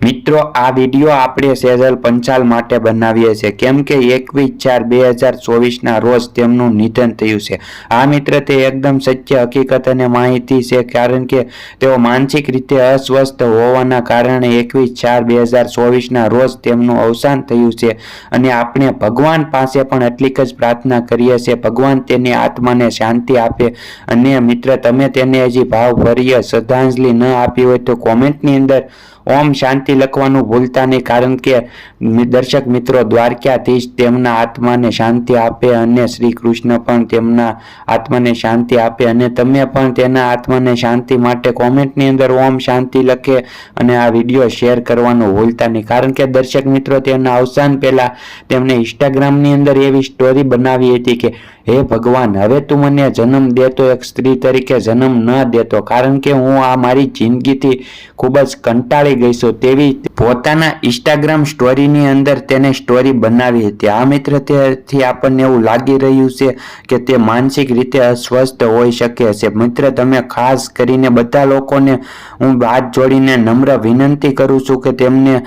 મિત્રો, આ વિડીયો આપણે સેજલ પંચાલ માટે બનાવીએ છીએ કેમ કે 21/4/2024 રોજ તેમનું નિધન થયું છે। આ મિત્ર તે એકદમ સત્ય હકીકત અને માહિતી છે કારણ કે તેઓ માનસિક રીતે અસ્વસ્થ હોવાના કારણે 21/4/2024 રોજ તેમનું અવસાન થયું છે અને આપણે ભગવાન પાસે પણ એટલીક જ પ્રાર્થના કરીએ છીએ ભગવાન તેની આત્માને શાંતિ આપે। અને મિત્ર, તમે તેને હજી ભાવભર્ય શ્રદ્ધાંજલિ ન આપી હોય તો કોમેન્ટની અંદર ઓમ શાંતિ લખવાનું ભૂલતા નહીં કારણ કે દર્શક મિત્રો, દ્વારકાધીશ તેમના આત્માને શાંતિ આપે અને શ્રી કૃષ્ણ પણ તેમના આત્માને શાંતિ આપે અને તમે પણ તેના આત્માને શાંતિ માટે કોમેન્ટની અંદર ઓમ શાંતિ લખે અને આ વિડીયો શેર કરવાનું ભૂલતા નહીં કારણ કે દર્શક મિત્રો, તેમના અવસાન પહેલા તેમણે ઇન્સ્ટાગ્રામની અંદર એવી સ્ટોરી બનાવી હતી કે હે ભગવાન, હવે તું મને જન્મ દેતો એક સ્ત્રી તરીકે જન્મ ન દેતો કારણ કે હું આ મારી જિંદગીથી ખૂબ જ કંટાળી ગઈ છું। તેવી પોતાના ઇન્સ્ટાગ્રામ સ્ટોરીની અંદર તેને સ્ટોરી બનાવી હતી। આ મિત્ર, તેથી આપણને એવું લાગી રહ્યું છે કે તે માનસિક રીતે અસ્વસ્થ હોઈ શકે છે। મિત્ર, તમે ખાસ કરીને બધા લોકોને હું હાથ જોડીને નમ્ર વિનંતી કરું છું કે તેમને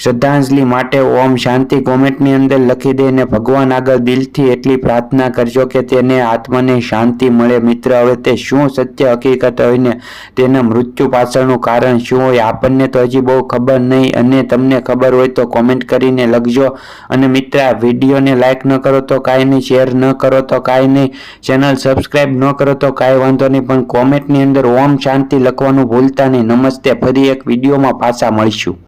શ્રદ્ધાંજલિ માટે ઓમ શાંતિ કોમેન્ટની અંદર લખી દઈને ભગવાન આગળ દિલથી એટલી પ્રાર્થના કરજો કે તેને આત્માને શાંતિ મળે। મિત્ર, હવે તે શું સત્ય હકીકત હોય ને તેના મૃત્યુ પાછળનું કારણ શું હોય આપણને તો હજી બહુ ખબર નહીં અને તમને ખબર હોય તો કોમેન્ટ કરીને લખજો। અને મિત્ર, આ વિડીયોને લાઇક ન કરો તો કાંઈ નહીં, શેર ન કરો તો કાંઈ નહીં, ચેનલ સબસ્ક્રાઈબ ન કરો તો કાંઈ વાંધો નહીં, પણ કોમેન્ટની અંદર ઓમ શાંતિ લખવાનું ભૂલતા નહીં। નમસ્તે, ફરી એક વિડીયોમાં પાછા મળીશું।